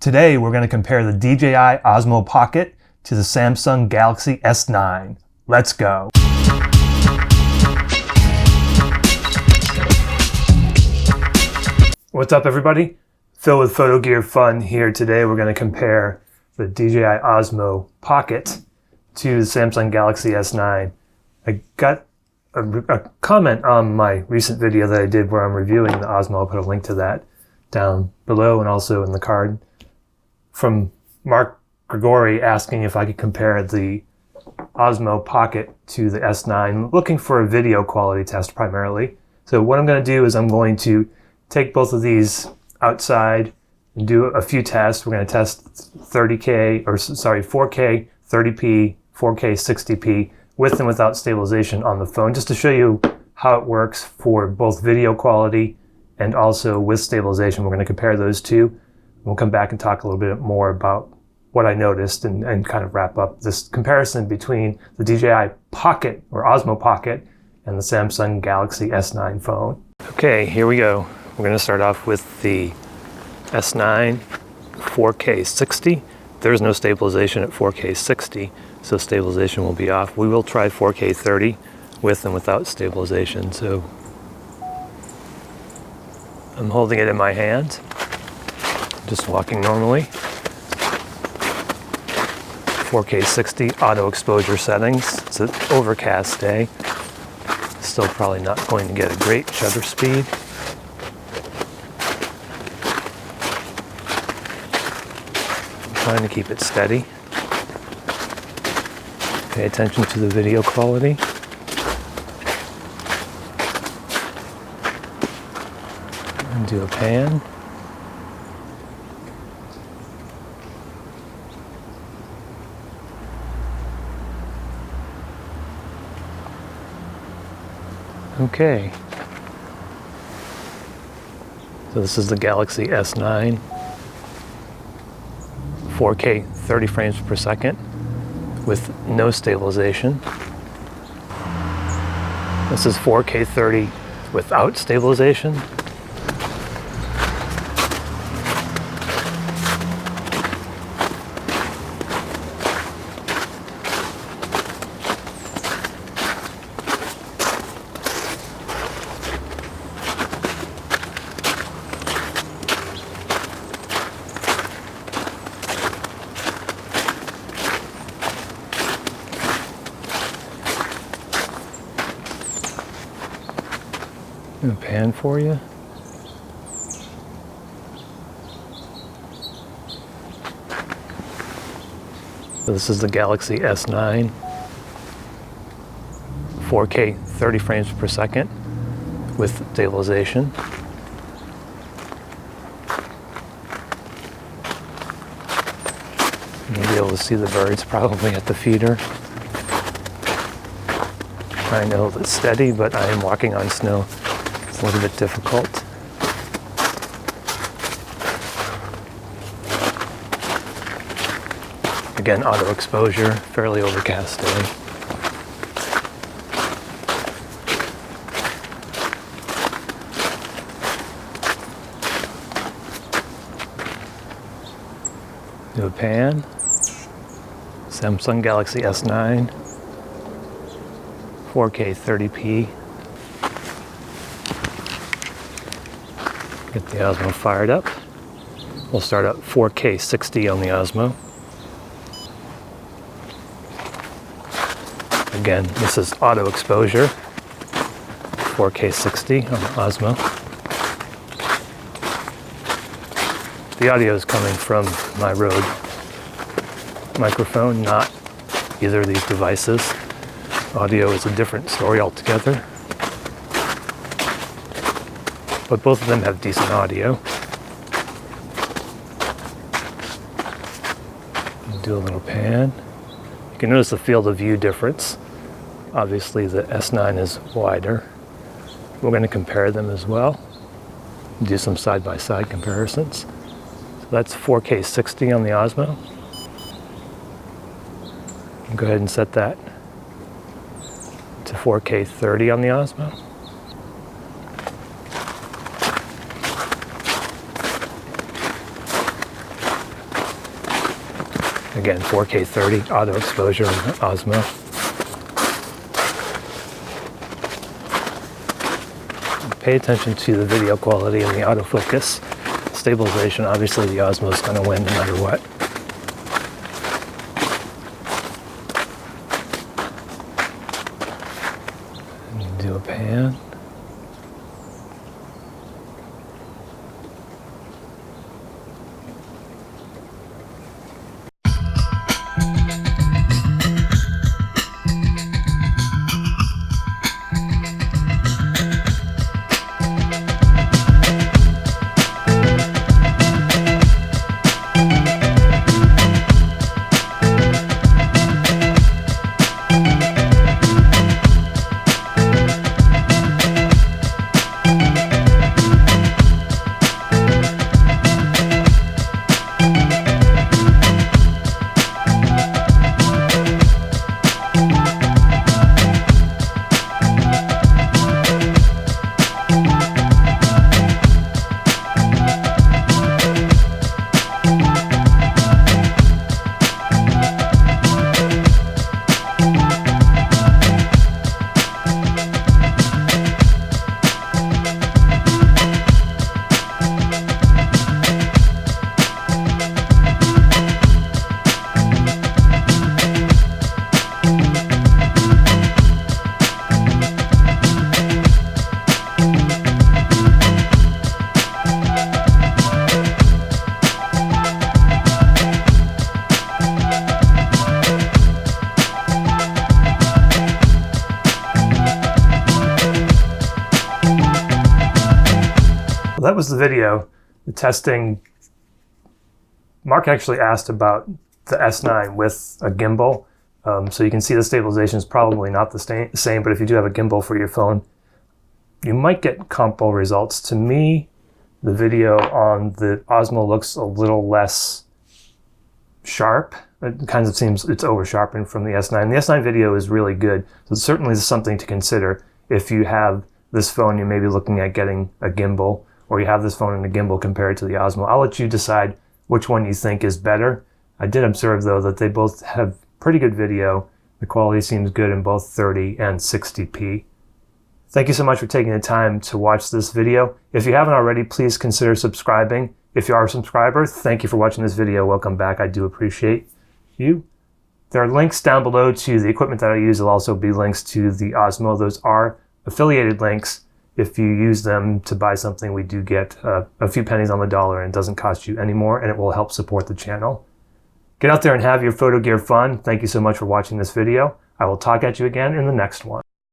Today we're going to compare the DJI Osmo Pocket to the Samsung Galaxy S9. Let's go! What's up everybody? Phil with Photo Gear Fun here. Today we're going to compare the DJI Osmo Pocket to the Samsung Galaxy S9. I got a comment on my recent video that I did where I'm reviewing the Osmo. I'll put a link to that down below and also in the card, from Mark Grigori asking if I could compare the Osmo Pocket to the S9, looking for a video quality test primarily. So what I'm going to do is I'm going to take both of these outside and do a few tests. We're going to test 4K 30p, 4K 60p with and without stabilization on the phone, just to show you how it works for both video quality and also with stabilization. We're going to compare those two. We'll come back and talk a little bit more about what I noticed and kind of wrap up this comparison between the DJI Pocket or Osmo Pocket and the Samsung Galaxy S9 phone. Okay, here we go. We're going to start off with the S9 4K 60. There's no stabilization at 4K 60, so stabilization will be off. We will try 4K 30 with and without stabilization. So I'm holding it in my hand, just walking normally. 4K 60 auto exposure settings. It's an overcast day. Still probably not going to get a great shutter speed. I'm trying to keep it steady. Pay attention to the video quality. And do a pan. Okay, so this is the Galaxy S9, 4K 30 frames per second with no stabilization. This is 4K 30 without stabilization. A pan for you. So this is the Galaxy S9, 4K 30 frames per second with stabilization. You'll be able to see the birds probably at the feeder. Trying to hold it steady, but I am walking on snow. It's a little bit difficult. Again, auto exposure, fairly overcast day. Do a pan. Samsung Galaxy S9, 4K 30p. Get the Osmo fired up. We'll start at 4K 60 on the Osmo. Again, this is auto exposure, 4K 60 on the Osmo. The audio is coming from my Rode microphone, not either of these devices. Audio is a different story altogether. But both of them have decent audio. Do a little pan. You can notice the field of view difference. Obviously the S9 is wider. We're going to compare them as well. Do some side-by-side comparisons. So that's 4K 60 on the Osmo. Go ahead and set that to 4K 30 on the Osmo. Again, 4K 30 auto exposure on the Osmo. Pay attention to the video quality and the autofocus. Stabilization, obviously the Osmo is going to win no matter what. And do a pan. Well, that was the video, the testing. Mark actually asked about the S9 with a gimbal. So you can see the stabilization is probably not the same, but if you do have a gimbal for your phone, you might get comparable results. To me, the video on the Osmo looks a little less sharp. It kind of seems it's over sharpened from the S9. The S9 video is really good, so it certainly is something to consider if you have this phone. You may be looking at getting a gimbal, or you have this phone and a gimbal compared to the Osmo. I'll let you decide which one you think is better. I did observe though that they both have pretty good video. The quality seems good in both 30 and 60p. Thank you so much for taking the time to watch this video. If you haven't already, please consider subscribing. If you are a subscriber, thank you for watching this video. Welcome back. I do appreciate you. There are links down below to the equipment that I use. There'll also be links to the Osmo. Those are affiliated links. If you use them to buy something, we do get a few pennies on the dollar, and it doesn't cost you any more, and it will help support the channel. Get out there and have your photo gear fun. Thank you so much for watching this video. I will talk at you again in the next one.